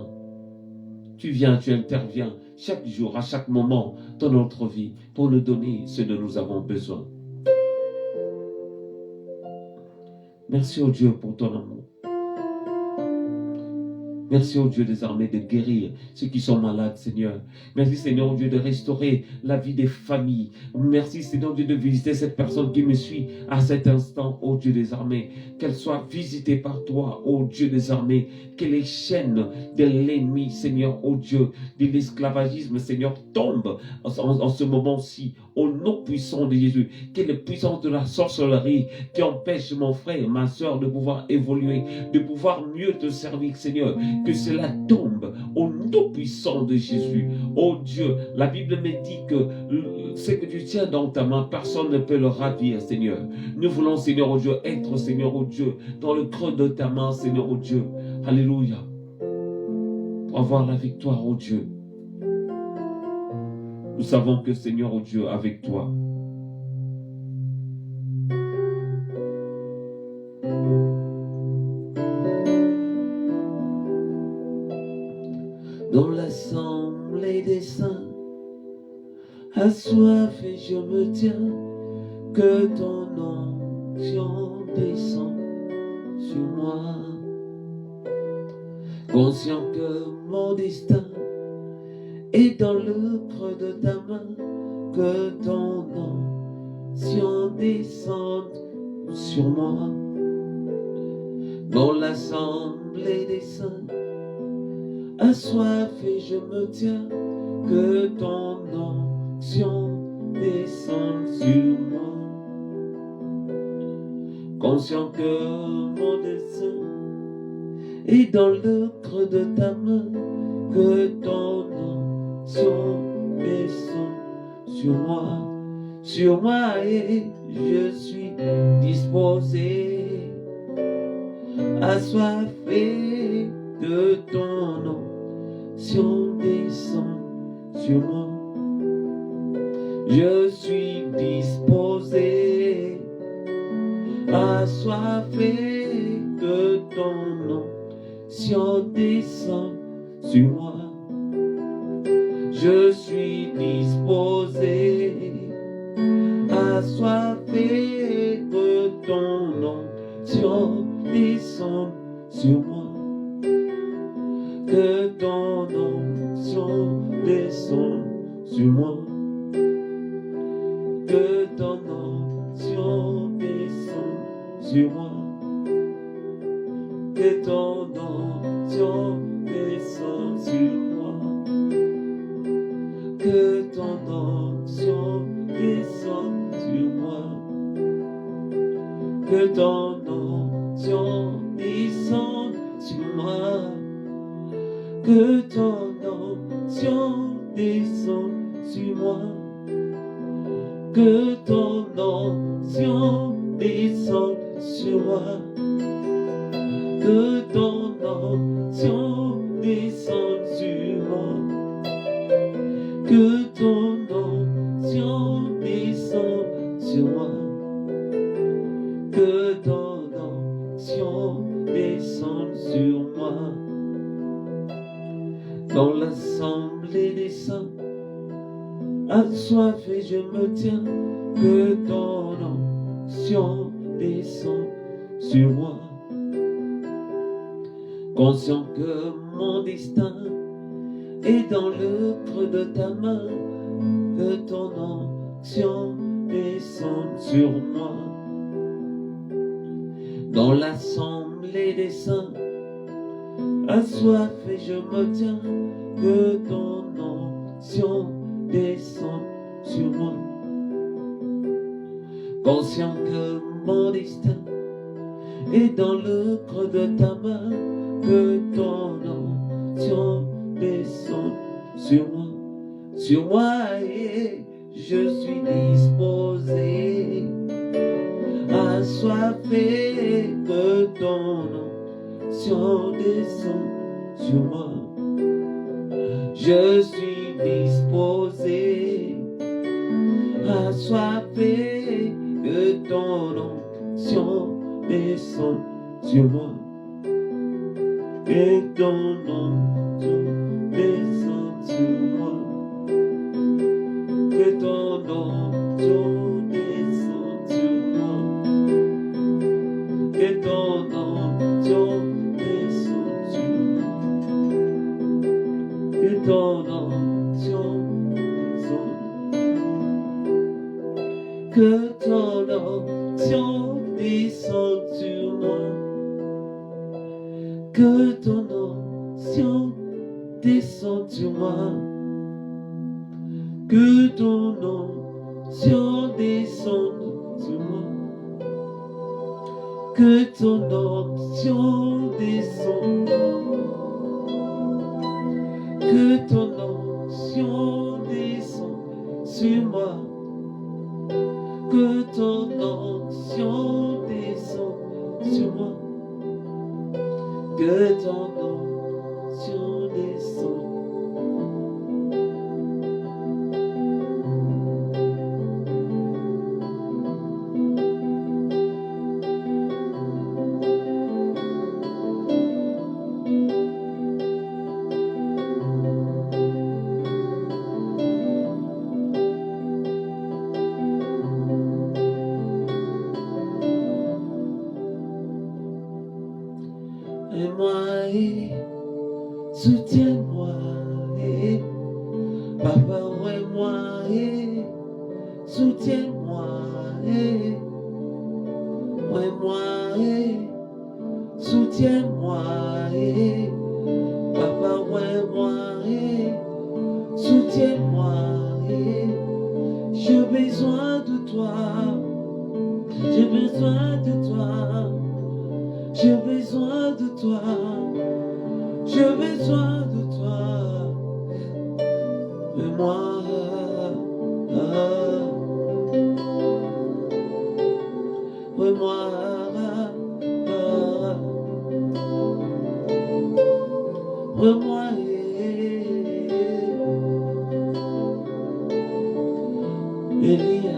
tu interviens chaque jour, à chaque moment dans notre vie pour nous donner ce dont nous avons besoin. Merci au Dieu pour ton amour. Merci au Dieu des armées de guérir ceux qui sont malades, Seigneur. Merci, Seigneur, au Dieu, de restaurer la vie des familles. Merci, Seigneur, Dieu, de visiter cette personne qui me suit à cet instant, ô Dieu des armées. Qu'elle soit visitée par toi, ô Dieu des armées. Que les chaînes de l'ennemi, Seigneur, ô Dieu, de l'esclavagisme, Seigneur, tombent en ce moment-ci, au nom puissant de Jésus. Que les puissances de la sorcellerie qui empêchent mon frère, ma soeur, de pouvoir évoluer, de pouvoir mieux te servir, Seigneur, que cela tombe au nom puissant de Jésus. Oh Dieu, la Bible me dit que ce que tu tiens dans ta main, personne ne peut le ravir, Seigneur. Nous voulons, Seigneur, oh Dieu, être, Seigneur, oh Dieu, dans le creux de ta main, Seigneur, oh Dieu. Alléluia. Pour avoir la victoire, oh Dieu. Nous savons que, Seigneur, oh Dieu, avec toi, dans l'assemblée des saints, assoiffé je me tiens, que ton onction descend sur moi. Conscient que mon destin est dans le creux de ta main, que ton onction descende sur moi. Dans l'assemblée des saints, assoiffé je me tiens, que ton onction descende sur moi. Conscient que mon dessein est dans le creux de ta main, que ton onction descende sur moi. Sur moi et je suis disposé, assoiffé de ton nom. Si on descend sur moi, je suis disposé, assoiffé de ton nom. Si on descend sur moi, je suis disposé, assoiffé de ton nom. Si on descend sur moi, que ton onction descende sur moi, que ton onction descende sur moi, que ton onction descende sur moi, que ton onction descende sur moi, que ton onction descende sur moi. Que ton onction descende sur moi, que ton onction descende sur moi, que ton onction descende sur moi, que ton onction descende sur moi, que ton onction descende sur moi. Dans l'assemblée des saints, assoiffé je me tiens, que ton onction descende sur moi. Conscient que mon destin est dans le creux de ta main, que ton onction descende sur moi. Dans l'assemblée des saints, assoiffé je me tiens, que ton onction descende sur moi. Conscient que mon destin est dans le creux de ta main, que ton onction descende sur moi, et je suis disposé, assoiffé, que ton onction descend sur moi. Je suis disposé, assoiffé, que ton onction descend sur moi. Que ton onction descend sur moi. Que ton onction descend sur moi. Que ton onction descend sur moi. Que ton onction descend. Que ton onction descend sur moi. Que ton onction descende sur moi. Que ton onction descende sur moi. Que ton onction descende. Que ton onction descende sur moi. Que ton onction descende sur moi. Que ton onction descende. Aime-moi et soutiens-moi, et Papa, aime-moi et soutiens-moi, et aime-moi et soutiens-moi, et Papa, aime-moi et soutiens-moi, et j'ai besoin de toi, j'ai besoin de toi. J'ai besoin de toi, j'ai besoin de toi, mais moi, mais moi, mais moi, Elia.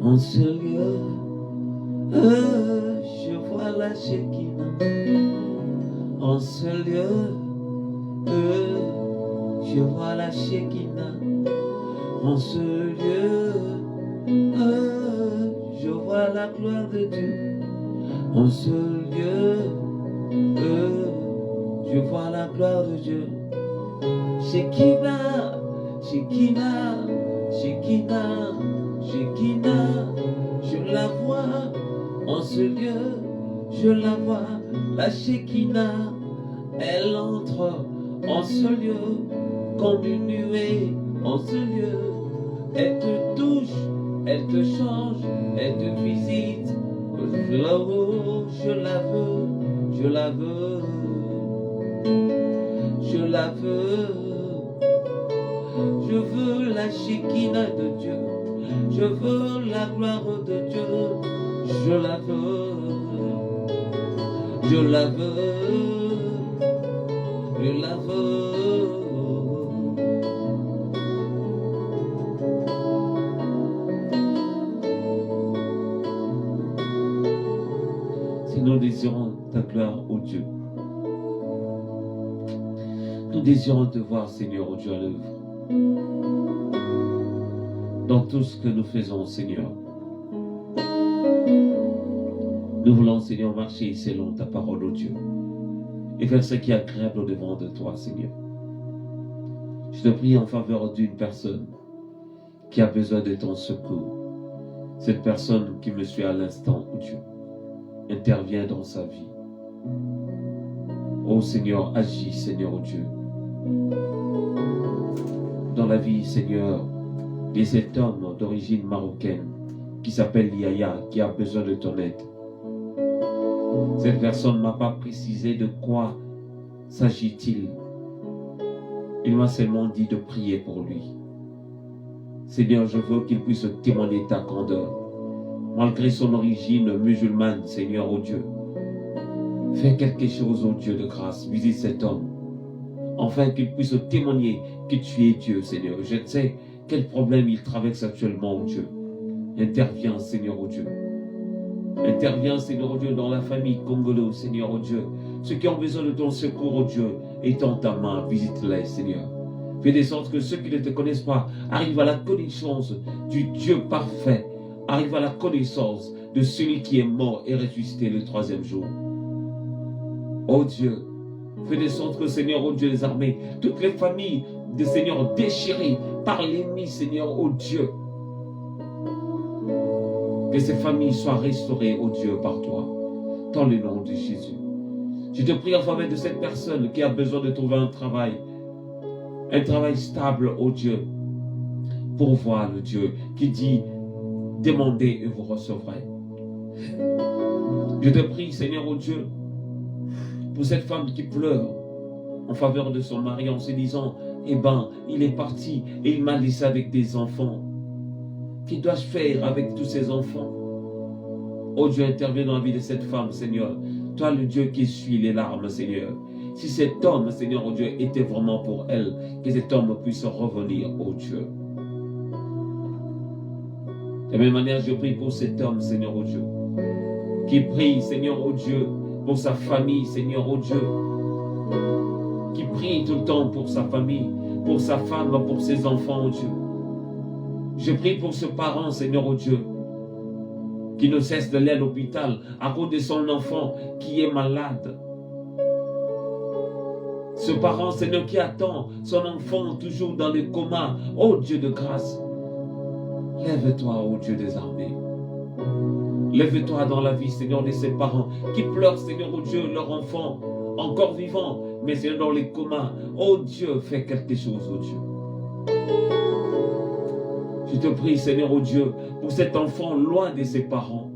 En ce lieu, je vois la Shekinah. En ce lieu, je vois la Shekinah. En ce lieu, je vois la gloire de Dieu. En ce lieu, je vois la gloire de Dieu. Shekinah, Shekinah, Shekinah, Shekinah, je la vois. En ce lieu, je la vois, la Shekinah. Elle entre en ce lieu comme une nuée. En ce lieu, elle te touche, elle te change, elle te visite. Oh, je la veux, je la veux, je la veux. Je veux la Shekinah de Dieu, je veux la gloire de Dieu, je la veux, je la veux, je la veux. Si nous désirons ta gloire, ô Dieu, nous désirons te voir, Seigneur, ô Dieu, à l'œuvre. Dans tout ce que nous faisons, Seigneur, nous voulons, Seigneur, marcher selon ta parole, ô Dieu, et faire ce qui est agréable au devant de toi, Seigneur. Je te prie en faveur d'une personne qui a besoin de ton secours. Cette personne qui me suit à l'instant, ô Dieu, intervient dans sa vie. Ô Seigneur, agis, Seigneur, ô Dieu, dans la vie, Seigneur, de cet homme d'origine marocaine qui s'appelle Yaya, qui a besoin de ton aide. Cette personne ne m'a pas précisé de quoi s'agit-il. Il m'a seulement dit de prier pour lui. Seigneur, je veux qu'il puisse témoigner ta grandeur. Malgré son origine musulmane, Seigneur, ô Dieu, fais quelque chose, ô Dieu de grâce, visite cet homme, afin qu'il puisse témoigner que tu es Dieu, Seigneur. Je sais quel problème il traverse actuellement, ô Dieu. Interviens, Seigneur, ô Dieu. Interviens, Seigneur, ô Dieu, dans la famille congolaise, Seigneur, ô Dieu. Ceux qui ont besoin de ton secours, ô Dieu, étends ta main, visite-les, Seigneur. Fais de sorte que ceux qui ne te connaissent pas arrivent à la connaissance du Dieu parfait, arrivent à la connaissance de celui qui est mort et ressuscité le troisième jour. Ô Dieu, fais de sorte que, Seigneur, ô Dieu des armées, toutes les familles de Seigneur déchirées par l'ennemi, Seigneur, ô Dieu, que ces familles soient restaurées, ô Dieu, par toi, dans le nom de Jésus. Je te prie en faveur de cette personne qui a besoin de trouver un travail stable, ô Dieu, pour voir le Dieu qui dit, demandez et vous recevrez. Je te prie, Seigneur, ô Dieu, pour cette femme qui pleure en faveur de son mari en se disant, eh ben, il est parti et il m'a laissé avec des enfants. Que dois-je faire avec tous ces enfants? Oh Dieu, interviens dans la vie de cette femme, Seigneur. Toi, le Dieu qui essuie les larmes, Seigneur. Si cet homme, Seigneur, oh Dieu, était vraiment pour elle, que cet homme puisse revenir, oh Dieu. De la même manière, je prie pour cet homme, Seigneur, oh Dieu, qui prie, Seigneur, oh Dieu, pour sa famille, Seigneur, oh Dieu, qui prie tout le temps pour sa famille, pour sa femme, pour ses enfants, oh Dieu. Je prie pour ce parent, Seigneur, oh Dieu, qui ne cesse de l'aller à l'hôpital à cause de son enfant qui est malade. Ce parent, Seigneur, qui attend son enfant toujours dans le coma. Oh Dieu de grâce, lève-toi, oh Dieu des armées. Lève-toi dans la vie, Seigneur, de ces parents qui pleurent, Seigneur, oh Dieu, leur enfant encore vivant, mais Seigneur, dans les comas. Oh Dieu, fais quelque chose, oh Dieu. Je te prie, Seigneur, oh Dieu, pour cet enfant loin de ses parents,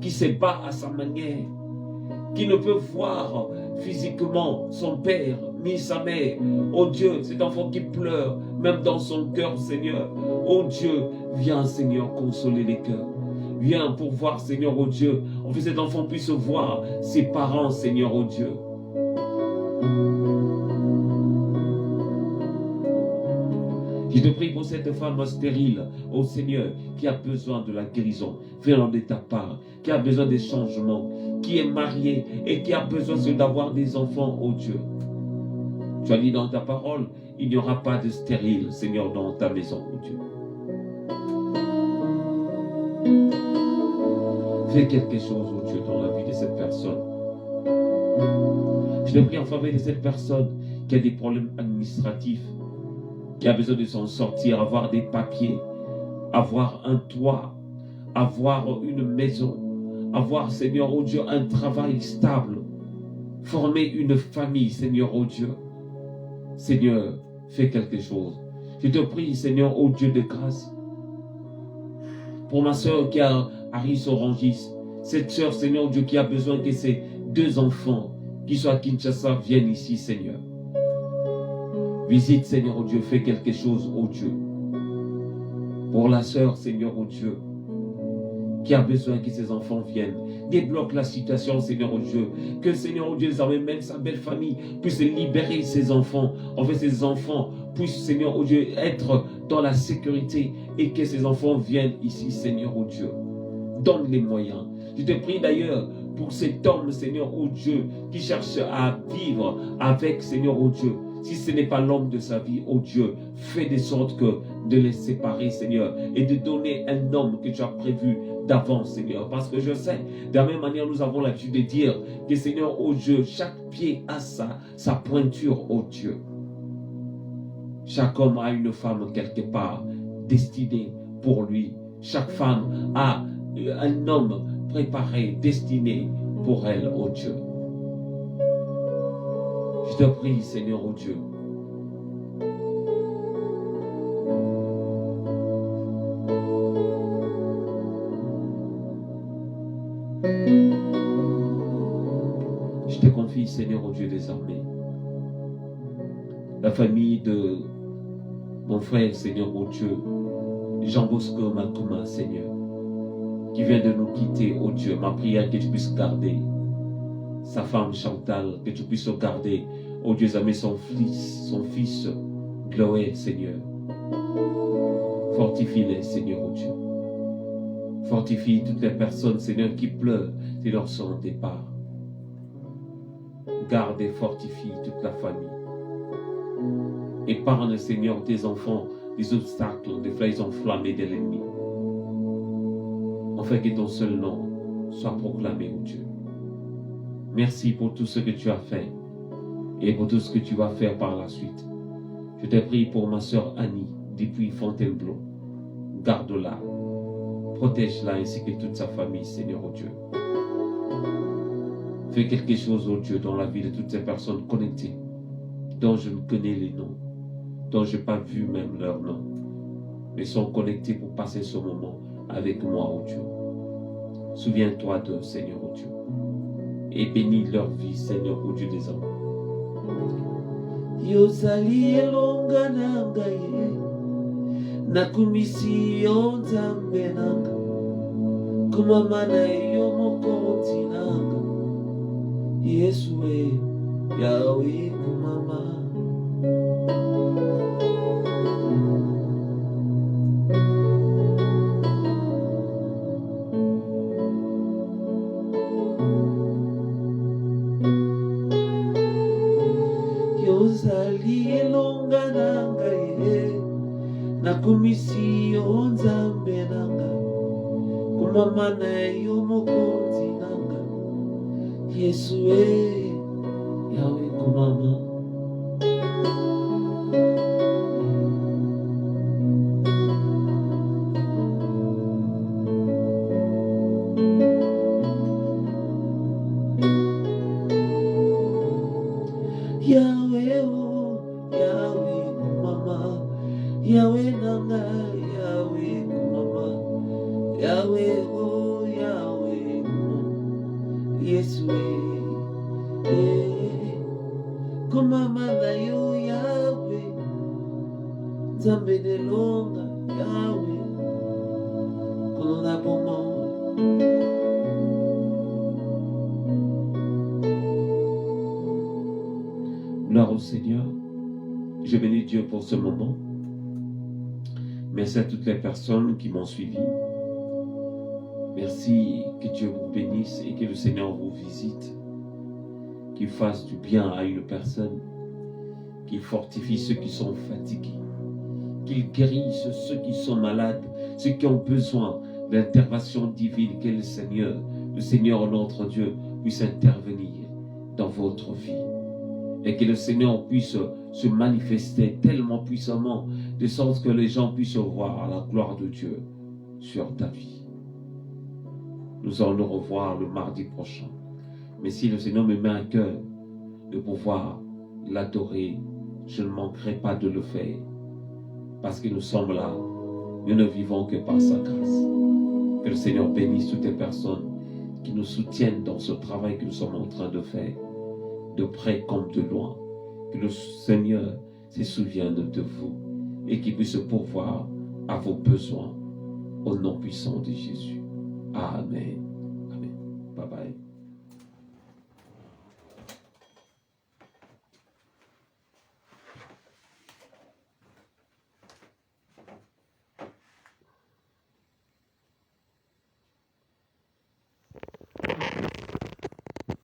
qui se bat à sa manière, qui ne peut voir physiquement son père ni sa mère. Oh Dieu, cet enfant qui pleure, même dans son cœur, Seigneur. Oh Dieu, viens, Seigneur, consoler les cœurs. Viens pour voir, Seigneur, oh Dieu, en fait cet enfant puisse voir ses parents, Seigneur, oh Dieu. Je te prie pour cette femme stérile, ô Seigneur, qui a besoin de la guérison venant de ta part, qui a besoin des changements, qui est mariée et qui a besoin d'avoir des enfants, ô Dieu. Tu as dit dans ta parole, il n'y aura pas de stérile, Seigneur, dans ta maison, ô Dieu. Fais quelque chose, ô Dieu, dans la vie de cette personne. Je te prie en faveur de cette personne qui a des problèmes administratifs, qui a besoin de s'en sortir, avoir des papiers, avoir un toit, avoir une maison, avoir, Seigneur, oh Dieu, un travail stable, former une famille, Seigneur, oh Dieu. Seigneur, fais quelque chose. Je te prie, Seigneur, oh Dieu de grâce, pour ma soeur qui a Aris Orangis, Cette sœur, Seigneur Dieu, qui a besoin que ses 2 enfants qui sont à Kinshasa viennent ici, Seigneur. Visite, Seigneur Dieu, fais quelque chose, oh Dieu. Pour la sœur, Seigneur, oh Dieu, qui a besoin que ses enfants viennent. Débloque la situation, Seigneur, oh Dieu. Que, Seigneur, oh Dieu, désormais, même sa belle famille puisse libérer ses enfants. En fait, ses enfants puissent, Seigneur, oh Dieu, être dans la sécurité et que ses enfants viennent ici, Seigneur, oh Dieu. Donne les moyens. Je te prie d'ailleurs pour cet homme, Seigneur, oh Dieu, qui cherche à vivre avec, Seigneur, oh Dieu. Si ce n'est pas l'homme de sa vie, oh Dieu, fais de sorte que de les séparer, Seigneur, et de donner un homme que tu as prévu d'avance, Seigneur. Parce que je sais, de la même manière, nous avons l'habitude de dire que, Seigneur, oh Dieu, chaque pied a sa pointure, oh Dieu. Chaque homme a une femme quelque part destinée pour lui. Chaque femme a un homme préparé, destiné pour elle, oh Dieu. Je te prie, Seigneur, oh Dieu. Je te confie, Seigneur, oh Dieu, désormais. La famille de mon frère, Seigneur, oh Dieu, Jean Bosco Makuma, Seigneur, qui vient de nous quitter, oh Dieu. Ma prière que tu puisses garder sa femme Chantal, que tu puisses garder, oh Dieu, son fils Chloé, Seigneur. Fortifie-les, Seigneur, oh Dieu. Fortifie toutes les personnes, Seigneur, qui pleurent dès leur son départ. Garde et fortifie toute la famille. Épargne, Seigneur, tes enfants des obstacles, des flèches enflammées de l'ennemi. Afin que ton seul nom soit proclamé, oh Dieu. Merci pour tout ce que tu as fait et pour tout ce que tu vas faire par la suite. Je te prie pour ma sœur Annie depuis Fontainebleau. Garde-la, protège-la ainsi que toute sa famille, Seigneur, oh Dieu. Fais quelque chose, oh Dieu, dans la vie de toutes ces personnes connectées, dont je ne connais les noms, dont je n'ai pas vu même leurs noms, mais sont connectés pour passer ce moment avec moi, oh Dieu. Souviens-toi d'eux, Seigneur, oh Dieu, et bénis leur vie, Seigneur, oh Dieu des hommes. Yosali elonga nanga ye nakumisi yonzambe nanga kumamana yo mokonzi nanga Yesu we Yahweh kumama Yosali elonga nanga ye nakumisi yonzambe nanga kumamana yo mokonzi nanga Yesu we Yahweh kumama Yahweh oh Yahweh kumama Yahweh nanga Yahweh kumama Yahweh oh Yahweh kumama Yesu kumama na yo Yahweh Nzambe nelonga Yahweh kono na bomoi Gloire au Seigneur. Je bénis Dieu pour ce moment. Merci à toutes les personnes qui m'ont suivi. Merci que Dieu vous bénisse et que le Seigneur vous visite. Qu'il fasse du bien à une personne. Qu'il fortifie ceux qui sont fatigués. Qu'il guérisse ceux qui sont malades. Ceux qui ont besoin d'intervention divine. Que le Seigneur notre Dieu puisse intervenir dans votre vie. Et que le Seigneur puisse se manifester tellement puissamment, de sorte que les gens puissent voir la gloire de Dieu sur ta vie. Nous allons nous revoir le mardi prochain. Mais si le Seigneur me met à cœur de pouvoir l'adorer, je ne manquerai pas de le faire. Parce que nous sommes là, nous ne vivons que par sa grâce. Que le Seigneur bénisse toutes les personnes qui nous soutiennent dans ce travail que nous sommes en train de faire, de près comme de loin. Que le Seigneur se souvienne de vous et qu'il puisse pourvoir à vos besoins au nom puissant de Jésus. Amen.